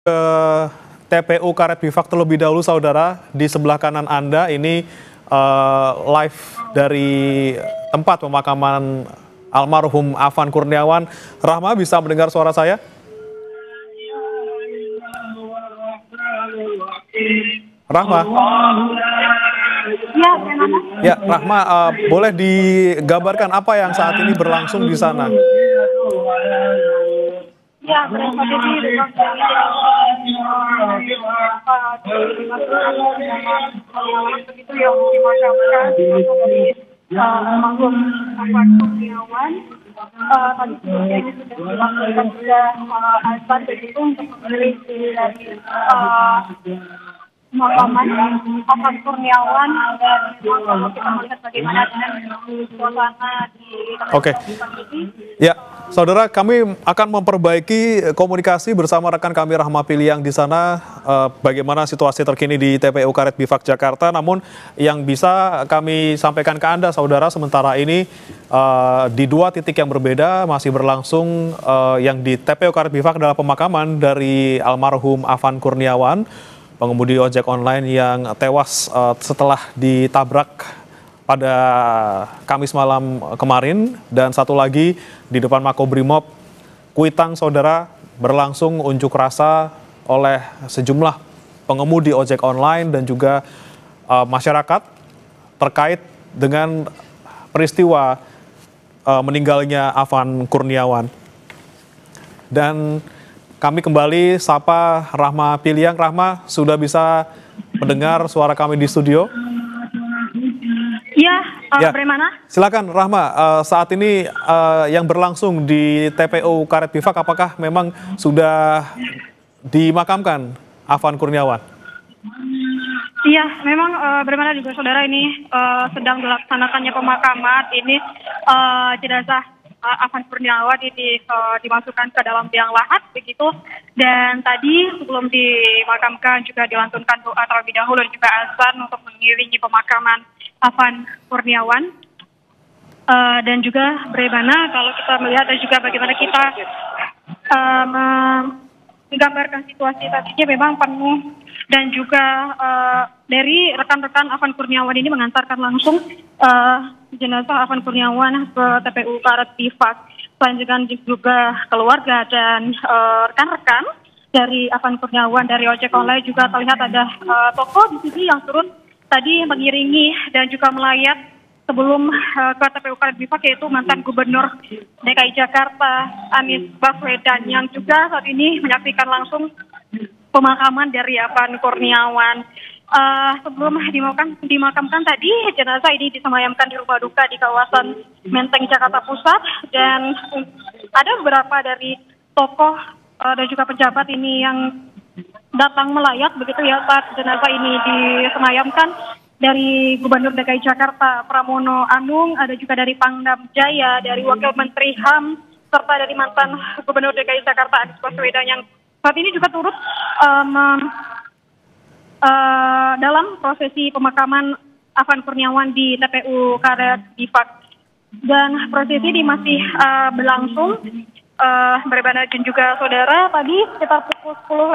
Ke TPU Karet Bifak terlebih dahulu, saudara. Di sebelah kanan Anda ini live dari tempat pemakaman almarhum Afan Kurniawan. Rahma, bisa mendengar suara saya? Rahma? Ya, Rahma, boleh digambarkan apa yang saat ini berlangsung di sana? Ya, begitu yang dimakamkan dari almarhum Afan Kurniawan. Tadi ini sudah dilakukan juga azan begitu untuk memiliki dari pemakaman Afan Kurniawan, dan kita melihat bagaimana suasana di Oke. Ya, saudara, kami akan memperbaiki komunikasi bersama rekan kami Rahma Piliang di sana, bagaimana situasi terkini di TPU Karet Bifak Jakarta. Namun yang bisa kami sampaikan ke Anda, saudara, sementara ini di dua titik yang berbeda masih berlangsung. Yang di TPU Karet Bifak adalah pemakaman dari almarhum Afan Kurniawan, pengemudi ojek online yang tewas setelah ditabrak pada Kamis malam kemarin. Dan satu lagi di depan Makobrimob Kuitang, saudara, berlangsung unjuk rasa oleh sejumlah pengemudi ojek online dan juga masyarakat terkait dengan peristiwa meninggalnya Afan Kurniawan. Dan kami kembali sapa Rahma Piliang. Rahma, sudah bisa mendengar suara kami di studio? Ya, bagaimana? Silakan Rahma, saat ini yang berlangsung di TPU Karet Bifak, apakah memang sudah dimakamkan Afan Kurniawan? Iya, memang bagaimana juga saudara, ini sedang dilaksanakannya pemakaman. Ini jenazah Afan Kurniawan ini dimasukkan ke dalam liang lahat begitu, dan tadi sebelum dimakamkan juga dilantunkan doa terlebih dahulu dan juga azan untuk mengiringi pemakaman Afan Kurniawan. Dan juga bagaimana kalau kita melihat dan juga bagaimana kita menggambarkan situasi tadinya memang penuh, dan juga dari rekan-rekan Afan Kurniawan ini mengantarkan langsung jenazah Afan Kurniawan ke TPU Karet Bifak. Selanjutnya juga keluarga dan rekan-rekan dari Afan Kurniawan dari ojek online juga terlihat ada tokoh di sini yang turun tadi mengiringi dan juga melayat sebelum ke TPU Karet Bifak, yaitu mantan Gubernur DKI Jakarta Anies Baswedan, yang juga saat ini menyaksikan langsung pemakaman dari Afan Kurniawan. Sebelum dimakamkan tadi, jenazah ini disemayamkan di rumah duka di kawasan Menteng, Jakarta Pusat, dan ada beberapa dari tokoh dan juga pejabat ini yang datang melayat begitu ya saat jenazah ini disemayamkan. Dari Gubernur DKI Jakarta Pramono Anung, ada juga dari Pangdam Jaya, dari Wakil Menteri HAM, serta dari mantan Gubernur DKI Jakarta Anies Baswedan yang saat ini juga turut dalam prosesi pemakaman Afan Kurniawan di TPU Karet Bifak. Dan prosesi ini masih berlangsung, berbeda dan juga saudara, tadi sekitar pukul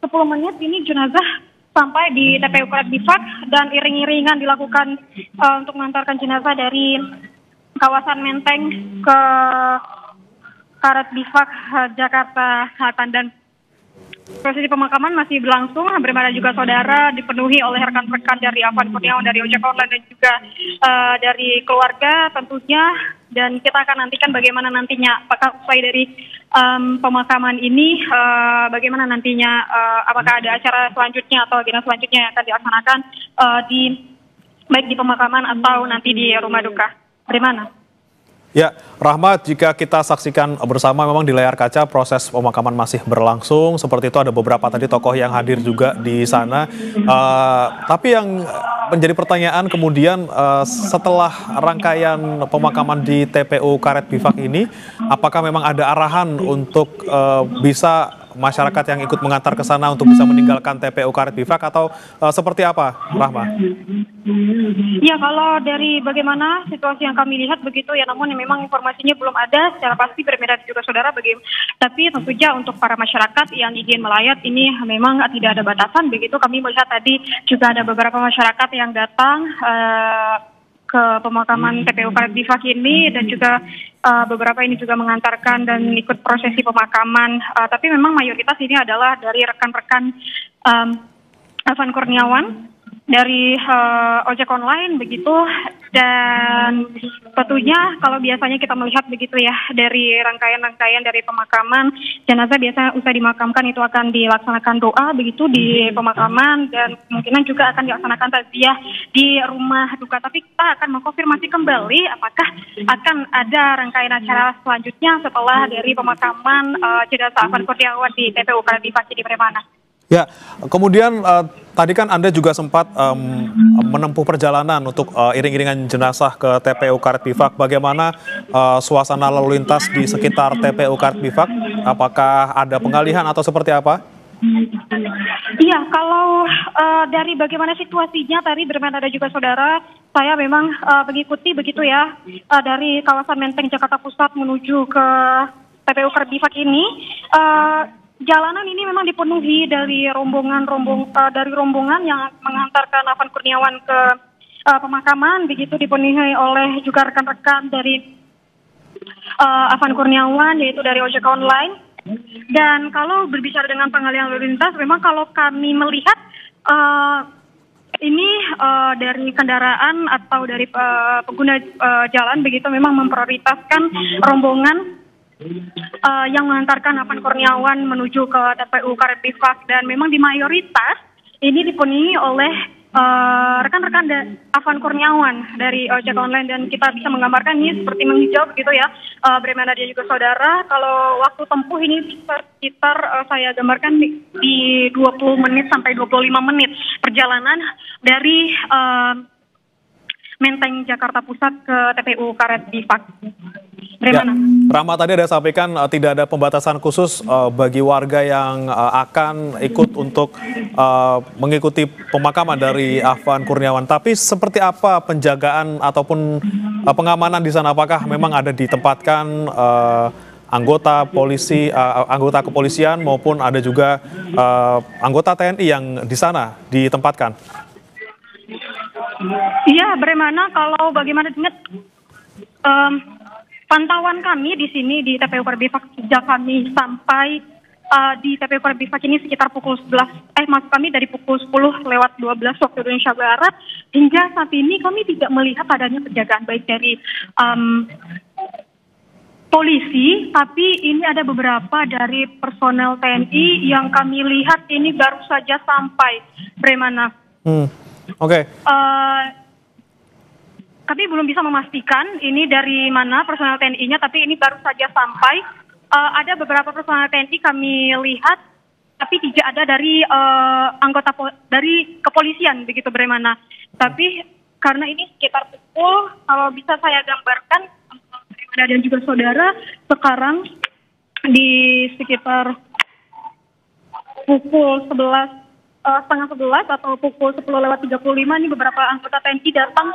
10:10 ini jenazah sampai di TPU Karet Bifak, dan iring-iringan dilakukan untuk mengantarkan jenazah dari kawasan Menteng ke Karet Bifak Jakarta Selatan. Dan prosesi pemakaman masih berlangsung, bagaimana juga saudara, dipenuhi oleh rekan-rekan dari Afan Kurniawan dari ojek online dan juga dari keluarga tentunya. Dan kita akan nantikan bagaimana nantinya, apakah usai dari pemakaman ini, bagaimana nantinya, apakah ada acara selanjutnya atau agenda selanjutnya yang akan dilaksanakan baik di pemakaman atau nanti di rumah duka. Bagaimana? Ya, Rahmat, jika kita saksikan bersama memang di layar kaca proses pemakaman masih berlangsung. Seperti itu, ada beberapa tadi tokoh yang hadir juga di sana. Tapi yang menjadi pertanyaan kemudian setelah rangkaian pemakaman di TPU Karet Bifak ini, apakah memang ada arahan untuk bisa masyarakat yang ikut mengantar ke sana untuk bisa meninggalkan TPU Karet Bifak atau seperti apa, Rahma? Ya, kalau dari bagaimana situasi yang kami lihat begitu ya, namun memang informasinya belum ada secara pasti berbeda juga saudara. Tapi tentu saja untuk para masyarakat yang ingin melayat ini memang tidak ada batasan begitu. Kami melihat tadi juga ada beberapa masyarakat yang datang ke pemakaman TPU Karet Bifak ini dan juga beberapa ini juga mengantarkan dan ikut prosesi pemakaman. Tapi memang mayoritas ini adalah dari rekan-rekan Afan Kurniawan dari ojek online begitu, dan tentunya kalau biasanya kita melihat begitu ya dari rangkaian-rangkaian dari pemakaman jenazah, biasanya usai dimakamkan itu akan dilaksanakan doa begitu di pemakaman dan kemungkinan juga akan dilaksanakan takziah di rumah duka. Tapi kita akan mengkonfirmasi kembali apakah akan ada rangkaian acara selanjutnya setelah dari pemakaman jenazah Afan Kurniawan di TPU Karet Bifak di Bremana. Ya, kemudian tadi kan Anda juga sempat menempuh perjalanan untuk iring-iringan jenazah ke TPU Karet Bifak. Bagaimana suasana lalu lintas di sekitar TPU Karet Bifak? Apakah ada pengalihan atau seperti apa? Iya, kalau dari bagaimana situasinya tadi bermain ada juga saudara, saya memang mengikuti begitu ya dari kawasan Menteng Jakarta Pusat menuju ke TPU Karet Bifak ini. Jalanan ini memang dipenuhi dari rombongan yang mengantarkan Afan Kurniawan ke pemakaman, begitu dipenuhi oleh juga rekan-rekan dari Afan Kurniawan, yaitu dari ojek online. Dan kalau berbicara dengan pengalihan lalu lintas, memang kalau kami melihat ini dari kendaraan atau dari pengguna jalan begitu memang memprioritaskan rombongan yang mengantarkan Afan Kurniawan menuju ke TPU Karet Bifak, dan memang di mayoritas ini dipenuhi oleh rekan-rekan Afan Kurniawan dari ojek online, dan kita bisa menggambarkan ini seperti menghijau gitu ya, Bremana dia juga saudara. Kalau waktu tempuh ini sekitar saya gambarkan di 20 menit sampai 25 menit perjalanan dari Menteng Jakarta Pusat ke TPU Karet Bifak. Ya, Rahma tadi ada sampaikan tidak ada pembatasan khusus bagi warga yang akan ikut untuk mengikuti pemakaman dari Afan Kurniawan. Tapi seperti apa penjagaan ataupun pengamanan di sana? Apakah memang ada ditempatkan anggota polisi, anggota kepolisian maupun ada juga anggota TNI yang di sana ditempatkan? Iya, Bremana, kalau bagaimana ingat pantauan kami di sini di TPU Karet Bifak sejak kami sampai di TPU Karet Bifak ini sekitar pukul 11, maksud kami dari pukul 10 lewat 12 waktu Indonesia Barat, hingga saat ini kami tidak melihat adanya penjagaan baik dari polisi, tapi ini ada beberapa dari personel TNI yang kami lihat ini baru saja sampai, Bremana. Oke. Kami belum bisa memastikan ini dari mana personel TNI-nya, tapi ini baru saja sampai. Ada beberapa personel TNI kami lihat, tapi tidak ada dari anggota dari kepolisian begitu, Bremana. Tapi karena ini sekitar pukul, kalau bisa saya gambarkan, Bremana dan juga saudara, sekarang di sekitar pukul 11. Setengah 11 atau pukul 10 lewat 35 ini beberapa anggota TNI datang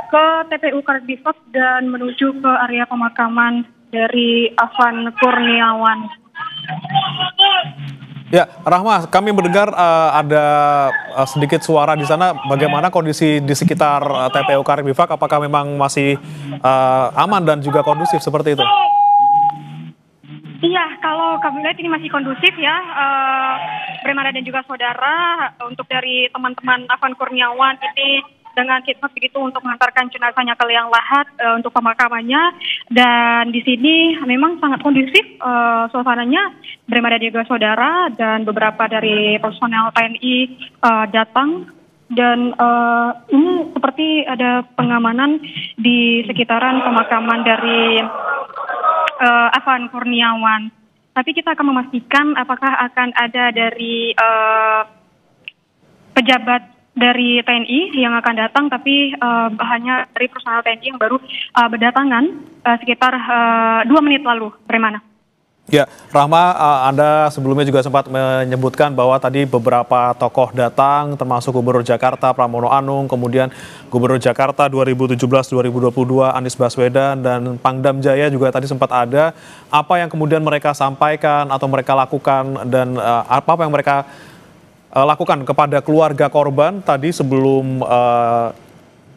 ke TPU Karet Bifak dan menuju ke area pemakaman dari Afan Kurniawan. Ya, Rahma, kami mendengar ada sedikit suara di sana. Bagaimana kondisi di sekitar TPU Karet Bifak? Apakah memang masih aman dan juga kondusif seperti itu? Iya, kalau kami lihat ini masih kondusif ya, Bremana dan juga saudara. Untuk dari teman-teman Afan Kurniawan ini dengan khidmat begitu untuk mengantarkan jenazahnya ke liang lahat untuk pemakamannya, dan di sini memang sangat kondusif suasananya, Bremana dan juga saudara, dan beberapa dari personel TNI datang. Dan ini seperti ada pengamanan di sekitaran pemakaman dari Afan Kurniawan. Tapi kita akan memastikan apakah akan ada dari pejabat dari TNI yang akan datang, tapi hanya dari personal TNI yang baru berdatangan sekitar 2 menit lalu, Bremana. Ya, Rahma, Anda sebelumnya juga sempat menyebutkan bahwa tadi beberapa tokoh datang, termasuk Gubernur Jakarta Pramono Anung, kemudian Gubernur Jakarta 2017-2022 Anies Baswedan, dan Pangdam Jaya juga tadi sempat ada. Apa yang kemudian mereka sampaikan atau mereka lakukan, dan apa yang mereka lakukan kepada keluarga korban tadi sebelum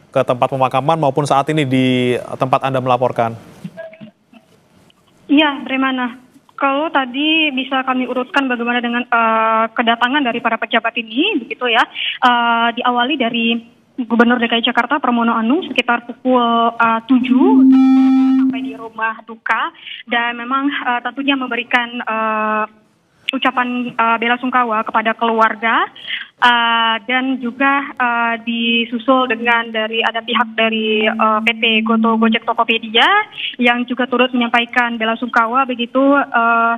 ke tempat pemakaman maupun saat ini di tempat Anda melaporkan? Iya, bagaimana? Kalau tadi bisa kami urutkan bagaimana dengan kedatangan dari para pejabat ini, begitu ya. Diawali dari Gubernur DKI Jakarta Pramono Anung sekitar pukul 7 sampai di rumah duka, dan memang tentunya memberikan ucapan bela sungkawa kepada keluarga, dan juga disusul dengan ada pihak dari PT Goto Gojek Tokopedia yang juga turut menyampaikan bela sungkawa begitu.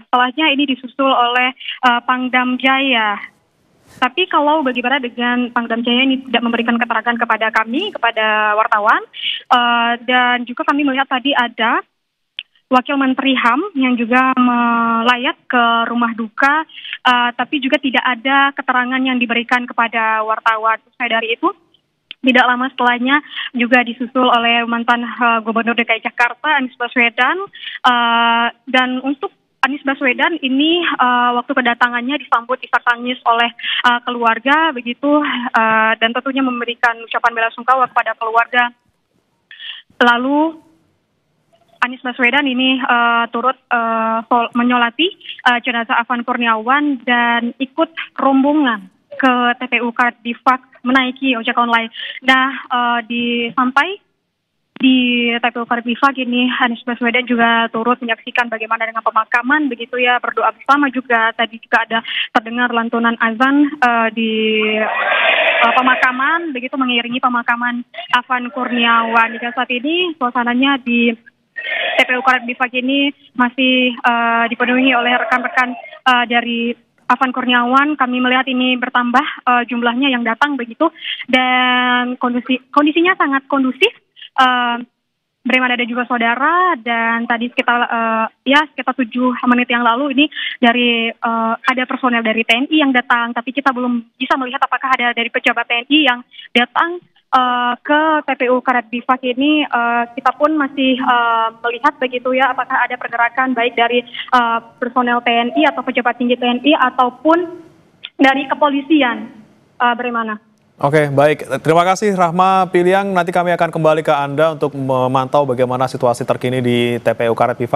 Setelahnya ini disusul oleh Pangdam Jaya. Tapi kalau bagaimana dengan Pangdam Jaya ini tidak memberikan keterangan kepada kami, kepada wartawan, dan juga kami melihat tadi ada Wakil Menteri HAM yang juga melayat ke rumah duka, tapi juga tidak ada keterangan yang diberikan kepada wartawan. Usai dari itu, tidak lama setelahnya juga disusul oleh mantan Gubernur DKI Jakarta Anies Baswedan, dan untuk Anies Baswedan ini waktu kedatangannya disambut isak tangis oleh keluarga begitu, dan tentunya memberikan ucapan bela sungkawa kepada keluarga. Lalu Anies Baswedan ini turut menyolati jenazah Afan Kurniawan dan ikut rombongan ke TPU Karet Bifak menaiki ojek online. Nah, sampai di TPU Karet Bifak ini Anies Baswedan juga turut menyaksikan bagaimana dengan pemakaman begitu ya, berdoa bersama juga. Tadi juga ada terdengar lantunan azan di pemakaman begitu, mengiringi pemakaman Afan Kurniawan. Hingga saat ini suasananya di TPU Karet Bifak ini masih dipenuhi oleh rekan-rekan dari Afan Kurniawan. Kami melihat ini bertambah jumlahnya yang datang begitu, dan kondisinya sangat kondusif. Bagaimana ada juga saudara, dan tadi sekitar 7 menit yang lalu ini ada personel dari TNI yang datang, tapi kita belum bisa melihat apakah ada dari pejabat TNI yang datang ke TPU Karet Bifak ini. Kita pun masih melihat begitu ya, apakah ada pergerakan baik dari personel TNI atau pejabat tinggi TNI ataupun dari kepolisian. Bagaimana? Oke, baik. Terima kasih Rahma Piliang. Nanti kami akan kembali ke Anda untuk memantau bagaimana situasi terkini di TPU Karet Bifak.